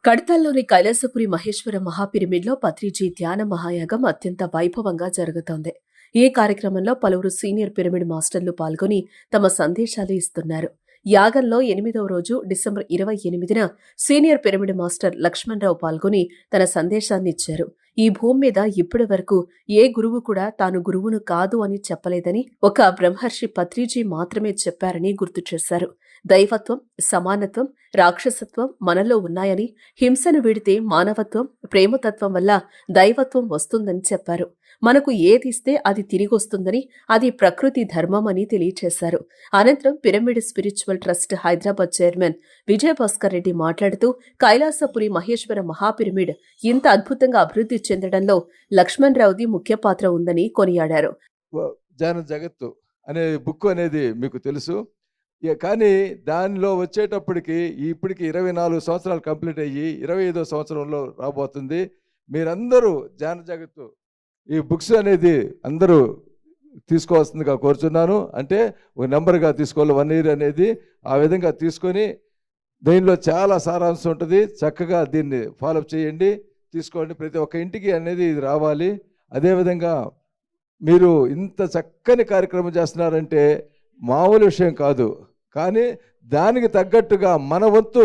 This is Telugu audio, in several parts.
కడతాల్లోని కైలాసపురి మహేశ్వర మహాపిరమిడ్లో పత్రిజీ ధ్యాన మహాయాగం అత్యంత వైభవంగా జరుగుతోంది. ఈ కార్యక్రమంలో పలువురు సీనియర్ పిరమిడ్ మాస్టర్లు పాల్గొని తమ సందేశాలు ఇస్తున్నారు. యాగంలో 8వ రోజు డిసెంబర్ 28న సీనియర్ పిరమిడ్ మాస్టర్ లక్ష్మణరావు పాల్గొని తన సందేశాన్నిచ్చారు. ఈ భూమి మీద ఇప్పటి వరకు ఏ గురువు కూడా తాను గురువును కాదు అని చెప్పలేదని, ఒక బ్రహ్మర్షి పత్రిజీ మాత్రమే చెప్పారని గుర్తు చేశారు. దైవత్వం, సమానత్వం, రాక్షసత్వం మనలో ఉన్నాయని, హింసను వీడితే మానవత్వం, ప్రేమతత్వం వల్ల దైవత్వం వస్తుందని చెప్పారు. మనకు ఏదిస్తే అది తిరిగొస్తుందని, అది ప్రకృతి ధర్మం అని తెలియచేశారు. అనంతరం pyramid spiritual trust Hyderabad chairman Vijayabhaskar Reddy మాట్లాడుతూ, కైలాసపురి మహేశ్వర మహాపిరమిడ్ ఇంత అద్భుతంగా అభివృద్ధి చెందడంలో లక్ష్మణరావుది ముఖ్య పాత్ర ఉందని కొనియాడారు. ధ్యాన జగత్తు అనే బుక్ అనేది మీకు తెలుసు, కానీ దానిలో వచ్చేటప్పటికి ఇప్పటికి 24 సంవత్సరాలు కంప్లీట్ అయ్యి 25వ సంవత్సరంలో రాబోతుంది. మీరందరూ ధ్యాన జగత్తు ఈ బుక్స్ అనేది అందరూ తీసుకోవాల్సిందిగా కోరుచున్నాను. అంటే ఒక నెంబర్గా తీసుకోవాలి, 1 year అనేది. ఆ విధంగా తీసుకొని దీనిలో చాలా సారాంశం ఉంటుంది. చక్కగా దీన్ని ఫాలోఅప్ చేయండి, తీసుకోండి. ప్రతి ఒక్క ఇంటికి అనేది ఇది రావాలి. అదేవిధంగా మీరు ఇంత చక్కని కార్యక్రమం చేస్తున్నారంటే మామూలు విషయం కాదు. కానీ దానికి తగ్గట్టుగా మన వంతు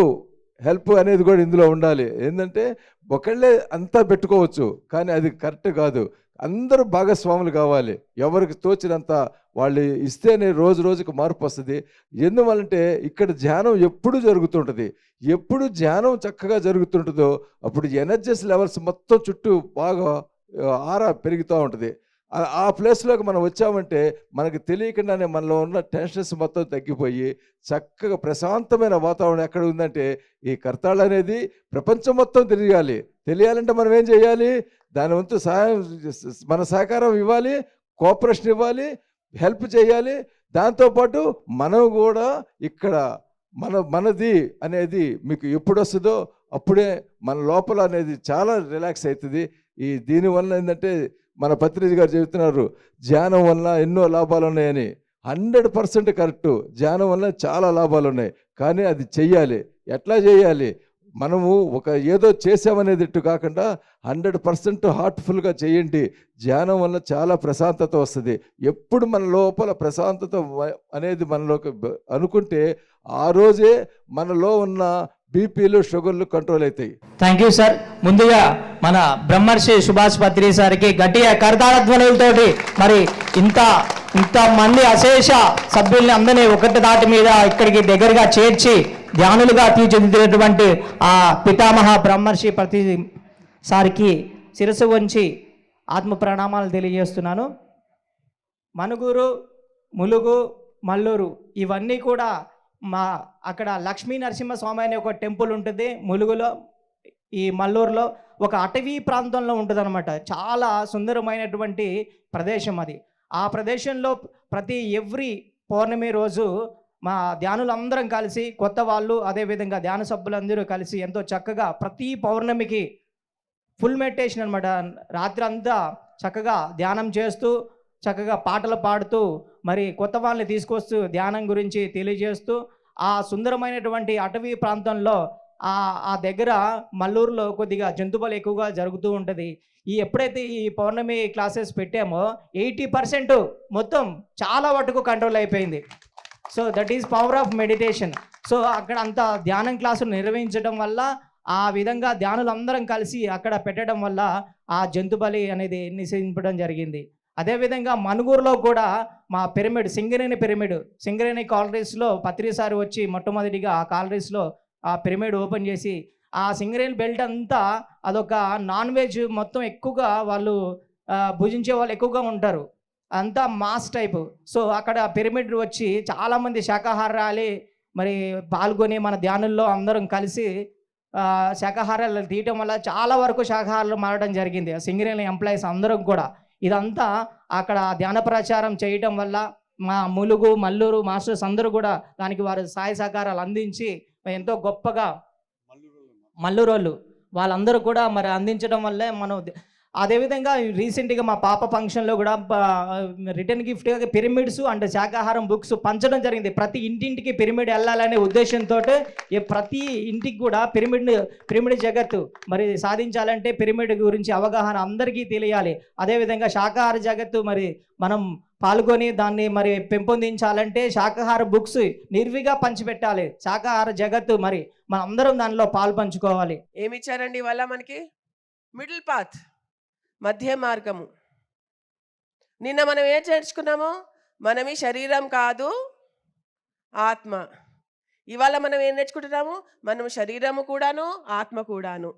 హెల్ప్ అనేది కూడా ఇందులో ఉండాలి. ఏంటంటే ఒకళ్ళే అంతా పెట్టుకోవచ్చు, కానీ అది కరెక్ట్ కాదు. అందరూ భాగస్వాములు కావాలి. ఎవరికి తోచినంత వాళ్ళు ఇస్తేనే రోజు రోజుకు మార్పు వస్తుంది. ఎందువల్లంటే ఇక్కడ ధ్యానం ఎప్పుడు జరుగుతుంటుంది. ఎప్పుడు ధ్యానం చక్కగా జరుగుతుంటుందో అప్పుడు ఎనర్జీస్ లెవెల్స్ మొత్తం చుట్టూ బాగా ఆరా పెరుగుతూ ఉంటుంది. ఆ ప్లేస్లోకి మనం వచ్చామంటే మనకు తెలియకుండానే మనలో ఉన్న టెన్షన్స్ మొత్తం తగ్గిపోయి చక్కగా ప్రశాంతమైన వాతావరణం ఎక్కడ ఉందంటే ఈ కర్తాళ్ అనేది ప్రపంచం మొత్తం తెలియాలంటే మనం ఏం చేయాలి? దాని వంతు సహాయం, మన సహకారం ఇవ్వాలి, కోఆపరేషన్ ఇవ్వాలి, హెల్ప్ చేయాలి. దాంతోపాటు మనం కూడా ఇక్కడ మనది అనేది మీకు ఎప్పుడు వస్తుందో అప్పుడే మన లోపల అనేది చాలా రిలాక్స్ అవుతుంది. దీనివల్ల ఏంటంటే మన పత్రిజీ గారు చెబుతున్నారు, ధ్యానం వల్ల ఎన్నో లాభాలు ఉన్నాయని. 100% కరెక్టు. ధ్యానం వల్ల చాలా లాభాలు ఉన్నాయి, కానీ అది చెయ్యాలి. ఎట్లా చేయాలి? మనము ఏదో చేసామనేది ఇట్టు కాకుండా 100% హార్ట్ఫుల్గా చేయండి. ధ్యానం వల్ల చాలా ప్రశాంతత వస్తుంది. ఎప్పుడు మన లోపల ప్రశాంతత అనేది మనలోకి అనుకుంటే ఆ రోజే మనలో ఉన్న బీపీలు, షుగర్లు కంట్రోల్ అవుతాయి. Thank you sir. ముందుగా మన బ్రహ్మర్షి సుభాష్ పత్రి సార్కి గట్టిగా కరతాళధ్వనులతోటి మరి ఇంత మంది అశేష సభ్యుల్ని అందరినీ ఒకటి దాటి మీద ఇక్కడికి దగ్గరగా చేర్చి ధ్యానులుగా తీర్చిదిద్దినటువంటి ఆ పితామహ బ్రహ్మర్షి పత్రి సార్కి శిరస్సు వంచి ఆత్మ ప్రణామాలు తెలియజేస్తున్నాను. మనుగురు, ములుగు, మల్లూరు ఇవన్నీ కూడా అక్కడ లక్ష్మీ నరసింహస్వామి అనే ఒక టెంపుల్ ఉంటుంది. ములుగులో, ఈ మల్లూరులో ఒక అటవీ ప్రాంతంలో ఉంటుంది అనమాట. చాలా సుందరమైనటువంటి ప్రదేశం అది. ఆ ప్రదేశంలో ఎవ్రీ పౌర్ణమి రోజు మా ధ్యానులందరం కలిసి, కొత్త వాళ్ళు అదేవిధంగా ధ్యాన సభ్యులందరూ కలిసి ఎంతో చక్కగా ప్రతి పౌర్ణమికి ఫుల్ మెడిటేషన్ అనమాట. రాత్రి అంతా చక్కగా ధ్యానం చేస్తూ, చక్కగా పాటలు పాడుతూ, మరి కొత్త వాళ్ళని తీసుకొస్తూ ధ్యానం గురించి తెలియజేస్తూ ఆ సుందరమైనటువంటి అటవీ ప్రాంతంలో ఆ దగ్గర మల్లూరులో కొద్దిగా జంతువులు ఎక్కువగా జరుగుతూ ఉంటుంది. ఎప్పుడైతే ఈ పౌర్ణమి క్లాసెస్ పెట్టామో 80% మొత్తం చాలా వరకు కంట్రోల్ అయిపోయింది. So that is power of meditation. So అక్కడ అంత ధ్యానం క్లాసులు నిర్వహించడం వల్ల, ఆ విధంగా ధ్యానులందరం కలిసి అక్కడ పెట్టడం వల్ల ఆ జంతుబలి అనేది నిషేధించడం జరిగింది. అదేవిధంగా మనుగూరులో కూడా మా పిరమిడ్, సింగరేణి కాలరీస్లో పత్రిసారి వచ్చి మొట్టమొదటిగా ఆ కాలరీస్లో ఆ పిరమిడ్ ఓపెన్ చేసి, ఆ సింగరేణి బెల్ట్ అంతా అదొక నాన్ వెజ్ మొత్తం ఎక్కువగా వాళ్ళు భుజించే వాళ్ళు ఎక్కువగా ఉంటారు, అంతా మాస్ టైపు. సో అక్కడ పిరమిడ్ వచ్చి చాలామంది శాకాహారాలు మరి పాల్గొని మన ధ్యానుల్లో అందరం కలిసి శాకాహారాలు తీయటం వల్ల చాలా వరకు శాకాహారాలు మారడం జరిగింది. సింగరేణి ఎంప్లాయీస్ అందరం కూడా ఇదంతా అక్కడ ధ్యాన ప్రచారం చేయటం వల్ల మా ములుగు, మల్లూరు మాస్టర్స్ అందరూ కూడా దానికి వారు సహాయ సహకారాలు అందించి ఎంతో గొప్పగా మల్లూరోళ్ళు వాళ్ళందరూ కూడా మరి అందించడం వల్లే మనం అదేవిధంగా రీసెంట్గా మా పాప ఫంక్షన్లో కూడా రిటర్న్ గిఫ్ట్గా పిరమిడ్స్ అండ్ శాకాహారం బుక్స్ పంచడం జరిగింది. ప్రతి ఇంటింటికి పిరమిడ్ వెళ్ళాలనే ఉద్దేశంతో ప్రతి ఇంటికి కూడా పిరమిడ్ జగత్తు మరి సాధించాలంటే పిరమిడ్ గురించి అవగాహన అందరికీ తెలియాలి. అదేవిధంగా శాకాహార జగత్తు మరి మనం పాల్గొని దాన్ని మరి పెంపొందించాలంటే శాకాహార బుక్స్ నిర్విగా పంచిపెట్టాలి. శాకాహార జగత్తు మరి మనం అందరం దానిలో పాలు పంచుకోవాలి. ఏమి ఇచ్చారండి ఇవాళ మనకి? మిడిల్ పాత్, మధ్య మార్గము. నిన్న మనం ఏం నేర్చుకున్నాము? మనం ఈ శరీరం కాదు ఆత్మ. ఇవాళ మనం ఏం నేర్చుకుంటున్నాము? మనం శరీరము కూడాను ఆత్మ కూడాను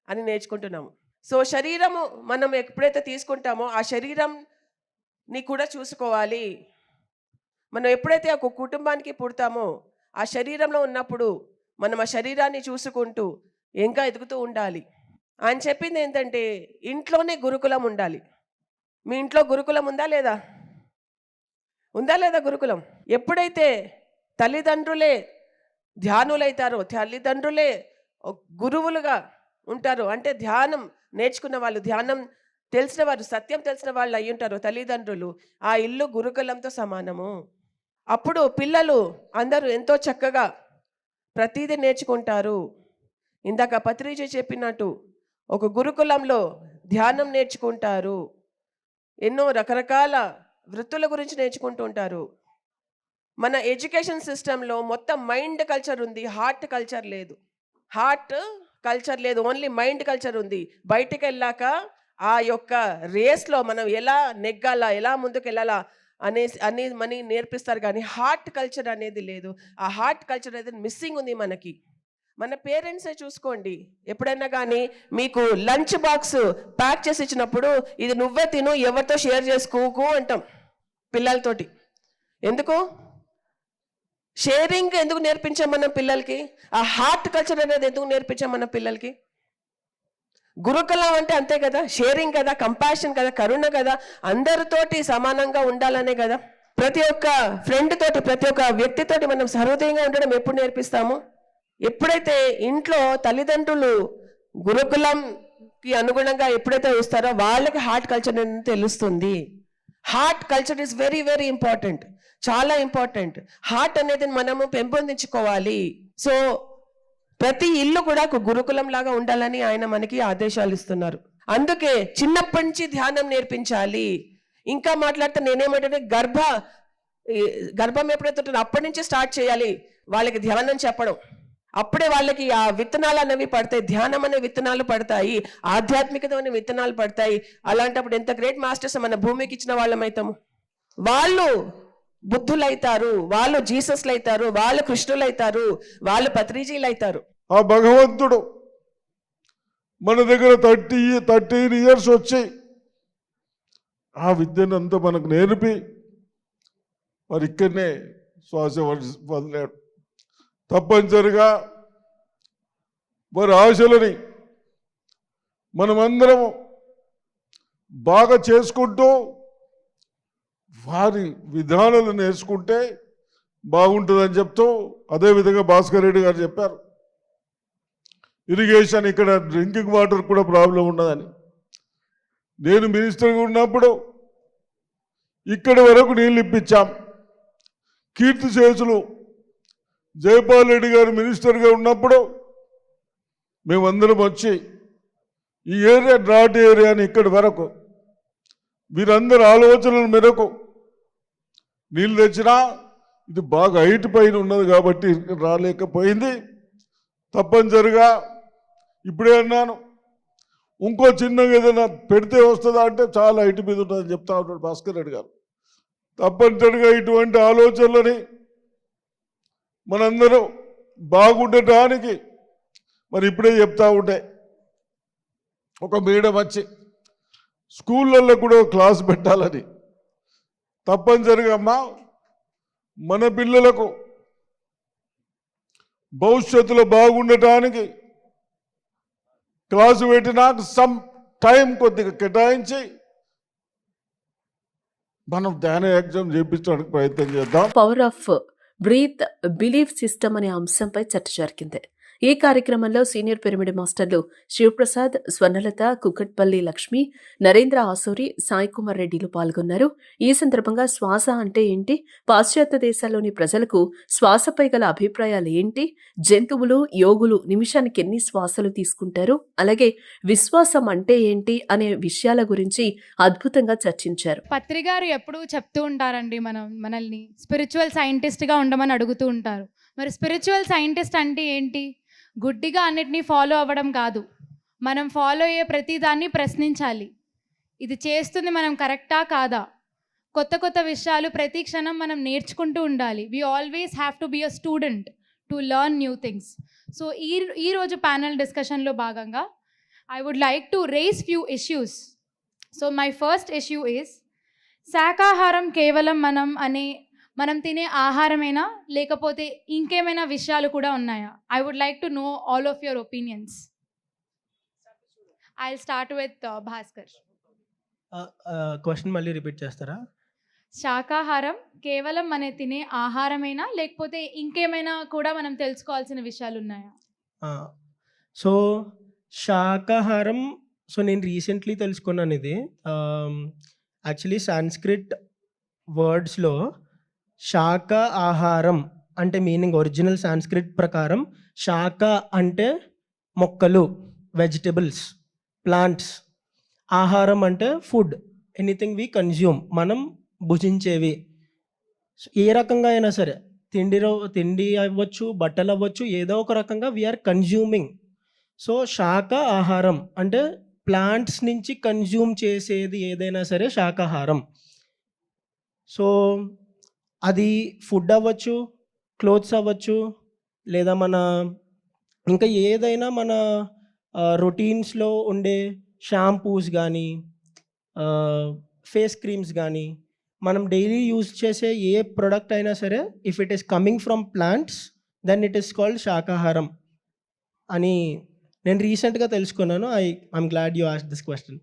అని నేర్చుకుంటున్నాము. సో శరీరము మనం ఎప్పుడైతే తీసుకుంటామో ఆ శరీరంని కూడా చూసుకోవాలి. మనం ఎప్పుడైతే ఒక కుటుంబానికి పుడతామో ఆ శరీరంలో ఉన్నప్పుడు మనం ఆ శరీరాన్ని చూసుకుంటూ ఇంకా ఎదుగుతూ ఉండాలి. ఆయన చెప్పింది ఏంటంటే ఇంట్లోనే గురుకులం ఉండాలి. మీ ఇంట్లో గురుకులం ఉందా లేదా? ఉందా లేదా గురుకులం? ఎప్పుడైతే తల్లిదండ్రులే ధ్యానులైతారో, తల్లిదండ్రులే గురువులుగా ఉంటారో, అంటే ధ్యానం నేర్చుకున్న వాళ్ళు, ధ్యానం తెలిసిన వారు, సత్యం తెలిసిన వాళ్ళు అయి ఉంటారో తల్లిదండ్రులు, ఆ ఇల్లు గురుకులంతో సమానము. అప్పుడు పిల్లలు అందరూ ఎంతో చక్కగా ప్రతిదీ నేర్చుకుంటారు. ఇందాక పత్రిజీ చెప్పినట్టు ఒక గురుకులంలో ధ్యానం నేర్చుకుంటారు, ఎన్నో రకరకాల వృత్తుల గురించి నేర్చుకుంటూ ఉంటారు. మన ఎడ్యుకేషన్ సిస్టంలో మొత్తం మైండ్ కల్చర్ ఉంది, హార్ట్ కల్చర్ లేదు. హార్ట్ కల్చర్ లేదు, ఓన్లీ మైండ్ కల్చర్ ఉంది. బయటికి వెళ్ళాక ఆ యొక్క రేస్లో మనం ఎలా నెగ్గాలా, ఎలా ముందుకు వెళ్ళాలా అని మనీ నేర్పిస్తారు, కానీ హార్ట్ కల్చర్ అనేది లేదు. ఆ హార్ట్ కల్చర్ అనేది మిస్సింగ్ ఉంది మనకి. మన పేరెంట్సే చూసుకోండి, ఎప్పుడైనా కానీ మీకు లంచ్ బాక్స్ ప్యాక్ చేసి ఇచ్చినప్పుడు ఇది నువ్వే తిను, ఎవరితో షేర్ చేసుకోకు అంటాం పిల్లలతోటి. ఎందుకు షేరింగ్ ఎందుకు నేర్పించాం మనం పిల్లలకి? ఆ హార్ట్ కల్చర్ అనేది ఎందుకు నేర్పించాం మన పిల్లలకి? గురుకులం అంటే అంతే కదా, షేరింగ్ కదా, కంపాషన్ కదా, కరుణ కదా, అందరితోటి సమానంగా ఉండాలనే కదా. ప్రతి ఒక్క ఫ్రెండ్ తోటి, ప్రతి ఒక్క వ్యక్తితోటి మనం సహృదయంగా ఉండడం ఎప్పుడు నేర్పిస్తాము? ఎప్పుడైతే ఇంట్లో తల్లిదండ్రులు గురుకులంకి అనుగుణంగా ఎప్పుడైతే వస్తారో వాళ్ళకి హార్ట్ కల్చర్ అనేది తెలుస్తుంది. Heart culture is very very important, చాలా ఇంపార్టెంట్. హార్ట్ అనేది మనము పెంపొందించుకోవాలి. సో ప్రతి ఇల్లు కూడా ఒక గురుకులం లాగా ఉండాలని ఆయన మనకి ఆదేశాలు ఇస్తున్నారు. అందుకే చిన్నప్పటి నుంచి ధ్యానం నేర్పించాలి. ఇంకా మాట్లాడితే నేనేమంటే గర్భం ఎప్పుడైతే ఉంటుందో అప్పటి నుంచి స్టార్ట్ చేయాలి వాళ్ళకి ధ్యానం చెప్పడం. అప్పుడే వాళ్ళకి ఆ విత్తనాలు అనేవి పడతాయి, ధ్యానం అనే విత్తనాలు పడతాయి, ఆధ్యాత్మికత అనే విత్తనాలు పడతాయి. అలాంటప్పుడు ఎంత గ్రేట్ మాస్టర్స్ మన భూమికి ఇచ్చిన వాళ్ళం అవుతాము. వాళ్ళు బుద్ధులు అవుతారు, వాళ్ళు జీసస్లు అవుతారు, వాళ్ళు కృష్ణులు అవుతారు, వాళ్ళు పత్రిజీలు అవుతారు. ఆ భగవంతుడు మన దగ్గర 13 ఇయర్స్ వచ్చి ఆ విద్యను అంతా మనకు నేర్పి మరి ఇక్కడనే శ్వాస వదిలాడు. తప్పనిసరిగా వారి ఆశలని మనమందరం బాగా చేసుకుంటూ వారి విధానాలు నేర్చుకుంటే బాగుంటుందని చెప్తూ, అదేవిధంగా భాస్కర్ రెడ్డి గారు చెప్పారు ఇరిగేషన్ ఇక్కడ డ్రింకింగ్ వాటర్ కూడా ప్రాబ్లం ఉన్నదని. నేను మినిస్టర్గా ఉన్నప్పుడు ఇక్కడి వరకు నీళ్ళు ఇప్పించాం. కీర్తిశేషులు జైపాల్ రెడ్డి గారు మినిస్టర్గా ఉన్నప్పుడు మేమందరం వచ్చి ఈ ఏరియా డ్రాట్ ఏరియా అని ఇక్కడి వరకు వీరందరి ఆలోచనల మేరకు నీళ్ళు తెచ్చినా ఇది బాగా హైట్ పైన ఉన్నది కాబట్టి రాలేకపోయింది. తప్పనిసరిగా ఇప్పుడే అన్నాను, ఇంకో చిన్నగా ఏదైనా పెడితే వస్తుందా అంటే చాలా హైట్ మీద ఉంటుందని చెప్తా ఉంటాడు భాస్కర్ రెడ్డి గారు. తప్పనిసరిగా ఇటువంటి ఆలోచనలని మనందరూ బాగుండటానికి మరి ఇప్పుడే చెప్తా ఉంటే ఒక మేడం వచ్చి స్కూళ్ళల్లో కూడా క్లాస్ పెట్టాలని. తప్పనిసరిగా అమ్మా మన పిల్లలకు భవిష్యత్తులో బాగుండటానికి క్లాసు పెట్టినాక సమ్ టైం కొద్దిగా కేటాయించి మనం ధ్యాన ఎగ్జామ్ చేయించడానికి ప్రయత్నం చేద్దాం. Power of breath belief system అనే అంశంపై చర్చ జరిగింది. ఈ కార్యక్రమంలో సీనియర్ పిరమిడ్ మాస్టర్లు శివప్రసాద్, స్వర్ణలత, కుక్కట్పల్లి లక్ష్మి, నరేంద్ర ఆసూరి, సాయి కుమార్ రెడ్డిలు పాల్గొన్నారు. ఈ సందర్భంగా శ్వాస అంటే ఏంటి, పాశ్చాత్య దేశాల్లోని ప్రజలకు శ్వాసపై గల అభిప్రాయాలు ఏంటి, జంతువులు, యోగులు నిమిషానికి ఎన్ని శ్వాసలు తీసుకుంటారు, అలాగే విశ్వాసం అంటే ఏంటి అనే విషయాల గురించి అద్భుతంగా చర్చించారు. పత్రి గారు ఎప్పుడూ చెప్తూ ఉంటారండి, మనల్ని స్పిరిచువల్ సైంటిస్ట్గా ఉండమని అడుగుతూ ఉంటారు. మరి స్పిరిచువల్ సైంటిస్ట్ అంటే ఏంటి? గుడ్డిగా అన్నిటినీ ఫాలో అవ్వడం కాదు, మనం ఫాలో అయ్యే ప్రతిదాన్ని ప్రశ్నించాలి. ఇది చేస్తుంది మనం కరెక్టా కాదా, కొత్త కొత్త విషయాలు ప్రతి క్షణం మనం నేర్చుకుంటూ ఉండాలి. We always have to be a student to learn new things. So ఈరోజు ప్యానల్ డిస్కషన్లో భాగంగా I would like to raise few issues. So my first issue is, శాకాహారం కేవలం మనం తినే ఆహారమేనా, లేకపోతే ఇంకేమైనా విషయాలు కూడా ఉన్నాయా? I would like to know all of your opinions. I will start with Bhaskar. Question మళ్ళీ రిపీట్ చేస్తారా? శాకాహారం కేవలం మనం తినే ఆహారమేనా, లేకపోతే ఇంకేమైనా కూడా మనం తెలుసుకోవాల్సిన విషయాలు ఉన్నాయా? సో శాకాహారం, సో నేను రీసెంట్లీ తెలుసుకున్నాను ఇది. యాక్చువల్లీ సాంస్క్రిట్ వర్డ్స్లో శాక ఆహారం అంటే మీనింగ్, ఒరిజినల్ సాంస్క్రిట్ ప్రకారం శాక అంటే మొక్కలు, వెజిటబుల్స్, ప్లాంట్స్. ఆహారం అంటే ఫుడ్, ఎనీథింగ్ వి కన్జ్యూమ్, మనం భుజించేవి. ఏ రకంగా అయినా సరే, తిండి అవ్వచ్చు, బట్టలు అవ్వచ్చు, ఏదో ఒక రకంగా వీఆర్ కన్జ్యూమింగ్. సో శాక ఆహారం అంటే ప్లాంట్స్ నుంచి కన్జ్యూమ్ చేసేది ఏదైనా సరే శాకాహారం. సో అది ఫుడ్ అవ్వచ్చు, క్లోత్స్ అవ్వచ్చు, లేదా ఇంకా ఏదైనా మన రొటీన్స్లో ఉండే షాంపూస్ కానీ, ఫేస్ క్రీమ్స్ కానీ, మనం డైలీ యూజ్ చేసే ఏ ప్రోడక్ట్ అయినా సరే, if it is coming from plants then it is called శాకాహారం అని నేను రీసెంట్గా తెలుసుకున్నాను. I'm glad you asked this question.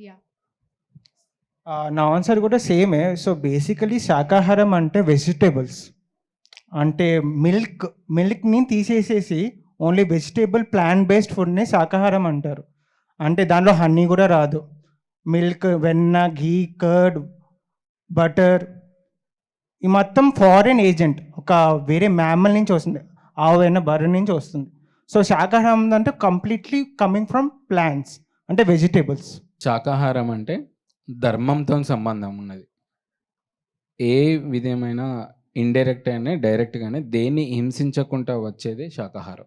Yeah, నా ఆన్సర్ కూడా సేమే. సో బేసికలీ శాకాహారం అంటే వెజిటేబుల్స్, అంటే మిల్క్ని తీసేసేసి ఓన్లీ వెజిటేబుల్ ప్లాంట్ బేస్డ్ ఫుడ్ని శాకాహారం అంటారు. అంటే దానిలో హనీ కూడా రాదు. మిల్క్, వెన్న, ఘీ, కర్డ్, బటర్, ఈ మొత్తం ఫారెన్ ఏజెంట్, ఒక వేరే మ్యామల్ నుంచి వస్తుంది, ఆవు అయినా బర్రె నుంచి వస్తుంది. సో శాకాహారం అంటే కంప్లీట్లీ కమింగ్ ఫ్రమ్ ప్లాంట్స్, అంటే వెజిటేబుల్స్. శాకాహారం అంటే ధర్మంతో సంబంధం ఉన్నది. ఏ విధమైన ఇండైరెక్ట్ అయినా డైరెక్ట్ గానే దేన్ని హింసించకుండా వచ్చేది శాకాహారం.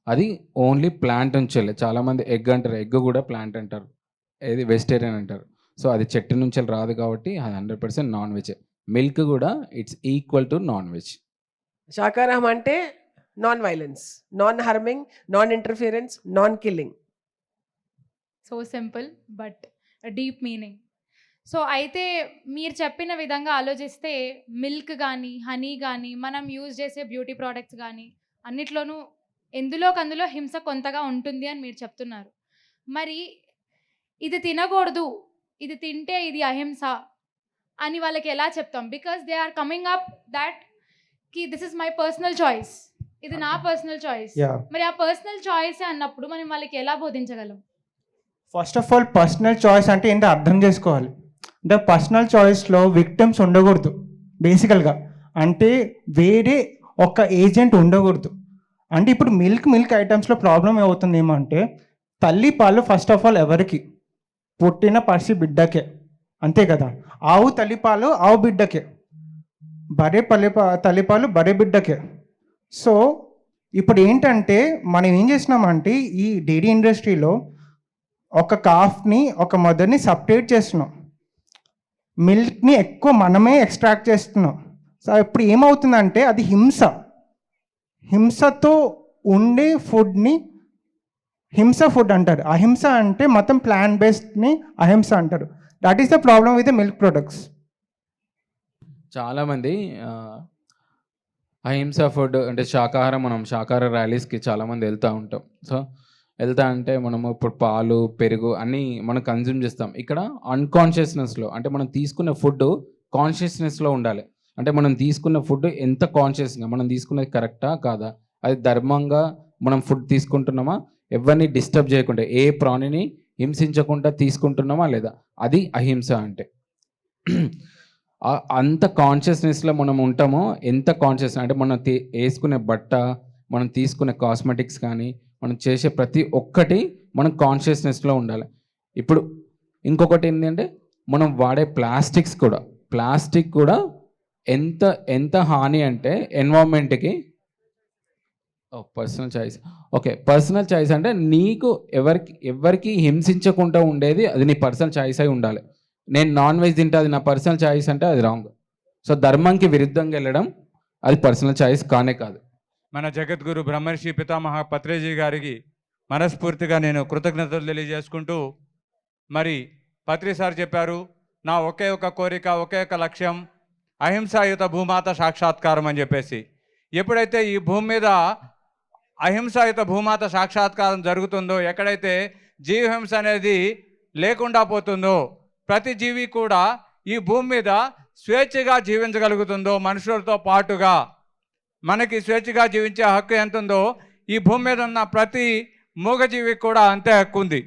అది ఓన్లీ ప్లాంట్ నుంచి. చాలామంది ఎగ్ అంటారు, ఎగ్ కూడా ప్లాంట్ అంటారు, ఏది వెజిటేరియన్ అంటారు. సో అది చెట్టు నుంచి రాదు కాబట్టి అది 100% నాన్ వెజ్. మిల్క్ కూడా it's equal to non veg. శాకాహారం అంటే non violence, non harming, non interference, non killing. So simple but deep meaning. So అయితే మీరు చెప్పిన విధంగా ఆలోచిస్తే మిల్క్ కానీ, హనీ కానీ, మనం యూజ్ చేసే బ్యూటీ ప్రోడక్ట్స్ కానీ అన్నిట్లోనూ ఎందులోకందులో హింస కొంతగా ఉంటుంది అని మీరు చెప్తున్నారు. మరి ఇది తినకూడదు, ఇది తింటే ఇది అహింస అని వాళ్ళకి ఎలా చెప్తాం? Because they are coming up that కి this is my personal choice, ఇది నా పర్సనల్ చాయిస్. మరి ఆ పర్సనల్ చాయిస్ అన్నప్పుడు మనం వాళ్ళకి ఎలా బోధించగలం? First of all personal choice అంటే ఏంటో అర్థం చేసుకోవాలి. అంటే పర్సనల్ చాయిస్లో విక్టిమ్స్ ఉండకూడదు బేసికల్గా. అంటే వేరే ఒక ఏజెంట్ ఉండకూడదు. అంటే ఇప్పుడు మిల్క్ ఐటమ్స్లో ప్రాబ్లం ఏమవుతుంది ఏమంటే, తల్లి పాలు ఫస్ట్ ఆఫ్ ఆల్ ఎవరికి? పుట్టిన పసి బిడ్డకే, అంతే కదా. ఆవు తల్లిపాలు ఆవు బిడ్డకే, బరే తల్లిపాలు బరే బిడ్డకే. సో ఇప్పుడు ఏంటంటే మనం ఏం చేస్తున్నామంటే ఈ డైరీ ఇండస్ట్రీలో ఒక కాఫ్ని, ఒక మదర్ని సపరేట్ చేస్తున్నాం, మిల్క్ని ఎక్కువ మనమే ఎక్స్ట్రాక్ట్ చేస్తున్నాం. సో ఇప్పుడు ఏమవుతుందంటే అది హింసతో ఉండే ఫుడ్ని హింస ఫుడ్ అంటారు. అహింస అంటే మొత్తం ప్లాంట్ బేస్డ్ని అహింస అంటారు. That is the problem with the milk products. చాలామంది అహింస ఫుడ్ అంటే శాకాహారం, మనం శాకాహార ర్యాలీస్కి చాలామంది వెళ్తూ ఉంటాం. సో వెళ్తా అంటే మనము ఇప్పుడు పాలు, పెరుగు అన్నీ మనం కన్జ్యూమ్ చేస్తాం. ఇక్కడ అన్కాన్షియస్నెస్లో, అంటే మనం తీసుకున్న ఫుడ్ కాన్షియస్నెస్లో ఉండాలి. అంటే మనం తీసుకున్న ఫుడ్ ఎంత కాన్షియస్గా, మనం తీసుకున్నది కరెక్టా కాదా, అది ధర్మంగా మనం ఫుడ్ తీసుకుంటున్నామా, ఎవరిని డిస్టర్బ్ చేయకుండా, ఏ ప్రాణిని హింసించకుండా తీసుకుంటున్నామా లేదా, అది అహింస అంటే. అంత కాన్షియస్నెస్లో మనం ఉంటామో, ఎంత కాన్షియస్ అంటే మనం వేసుకునే బట్ట, మనం తీసుకునే కాస్మెటిక్స్ కానీ, మనం చేసే ప్రతి ఒక్కటి మనం కాన్షియస్నెస్లో ఉండాలి. ఇప్పుడు ఇంకొకటి ఏంటంటే మనం వాడే ప్లాస్టిక్ కూడా ఎంత ఎంత హాని అంటే ఎన్వైరన్మెంట్కి. Personal choice, okay. Personal choice అంటే నీకు ఎవరికి హింసించకుండా ఉండేది, అది నీ పర్సనల్ చాయిస్ అయి ఉండాలి. నేను నాన్ వెజ్ తింటే అది నా పర్సనల్ చాయిస్ అంటే అది రాంగ్. సో ధర్మంకి విరుద్ధంగా వెళ్ళడం అది పర్సనల్ చాయిస్ కానే కాదు. మన జగద్గురు బ్రహ్మర్షి పితామహ పత్రేజీ గారికి మనస్ఫూర్తిగా నేను కృతజ్ఞతలు తెలియజేసుకుంటూ, మరి పత్రి సార్ చెప్పారు, నా ఒకే ఒక కోరిక, ఒకే ఒక లక్ష్యం, అహింసాయుత భూమాత సాక్షాత్కారం అని చెప్పేసి. ఎప్పుడైతే ఈ భూమి మీద అహింసాయుత భూమాత సాక్షాత్కారం జరుగుతుందో, ఎక్కడైతే జీవహింస అనేది లేకుండా పోతుందో, ప్రతి జీవి కూడా ఈ భూమి మీద స్వేచ్ఛగా జీవించగలుగుతుందో, మనుషులతో పాటుగా మనకి స్వేచ్ఛగా జీవించే హక్కు ఎంత ఉందో, ఈ భూమి మీద ఉన్న ప్రతి మూగజీవికి కూడా అంతే హక్కు ఉంది.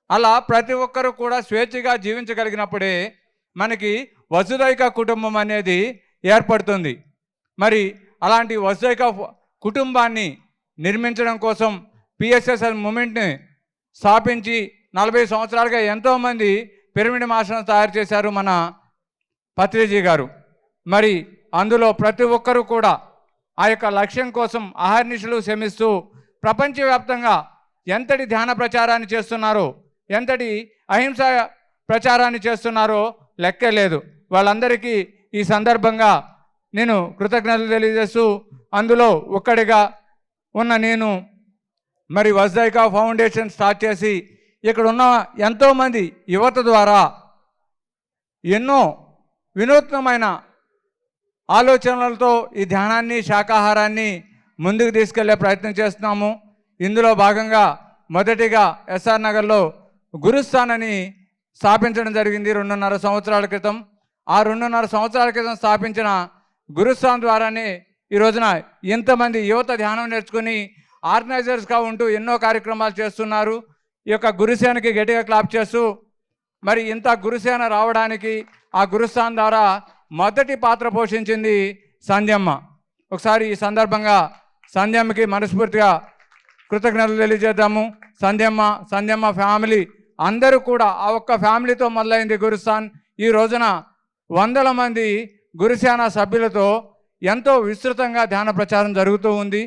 అలా ప్రతి ఒక్కరూ కూడా స్వేచ్ఛగా జీవించగలిగినప్పుడే మనకి వసుదైక కుటుంబం అనేది ఏర్పడుతుంది. మరి అలాంటి వసుదైక కుటుంబాన్ని నిర్మించడం కోసం పిఎస్ఎస్ఎల్ మూమెంట్ని స్థాపించి 40 సంవత్సరాలుగా ఎంతోమంది పిరమిడ్ మాస్టర్లను తయారు చేశారు మన పత్రిజీ గారు. మరి అందులో ప్రతి ఒక్కరూ కూడా ఆ యొక్క లక్ష్యం కోసం అహర్నిశలు శ్రమిస్తూ ప్రపంచవ్యాప్తంగా ఎంతటి ధ్యాన ప్రచారాన్ని చేస్తున్నారో, ఎంతటి అహింస ప్రచారాన్ని చేస్తున్నారో లెక్కే లేదు. వాళ్ళందరికీ ఈ సందర్భంగా నేను కృతజ్ఞతలు తెలియజేస్తూ, అందులో ఒక్కడిగా ఉన్న నేను మరి వసుదైక ఫౌండేషన్ స్టార్ట్ చేసి ఇక్కడ ఉన్న ఎంతోమంది యువత ద్వారా ఎన్నో వినూత్నమైన ఆలోచనలతో ఈ ధ్యానాన్ని, శాకాహారాన్ని ముందుకు తీసుకెళ్లే ప్రయత్నం చేస్తున్నాము. ఇందులో భాగంగా మొదటిగా ఎస్ఆర్ నగర్లో గురుస్థాన్ అని స్థాపించడం జరిగింది 2.5 సంవత్సరాల క్రితం. ఆ 2.5 సంవత్సరాల క్రితం స్థాపించిన గురుస్థాన్ ద్వారానే ఈ రోజున ఎంతమంది యువత ధ్యానం నేర్చుకుని ఆర్గనైజర్స్గా ఉంటూ ఎన్నో కార్యక్రమాలు చేస్తున్నారు. ఈ యొక్క గురుసేనకి గట్టిగా క్లాప్ చేస్తూ, మరి ఇంత గురుసేన రావడానికి ఆ గురుస్థాన్ ద్వారా మొదటి పాత్ర పోషించింది సంధ్యమ్మ. ఒకసారి ఈ సందర్భంగా సంధ్యమ్మకి మనస్ఫూర్తిగా కృతజ్ఞతలు తెలియజేద్దాము. సంధ్యమ్మ ఫ్యామిలీ అందరూ కూడా ఆ ఒక్క ఫ్యామిలీతో మొదలైంది గురుస్థాన్. ఈ రోజున 100 మంది గురుసేన సభ్యులతో ఎంతో విస్తృతంగా ధ్యాన ప్రచారం జరుగుతూ ఉంది.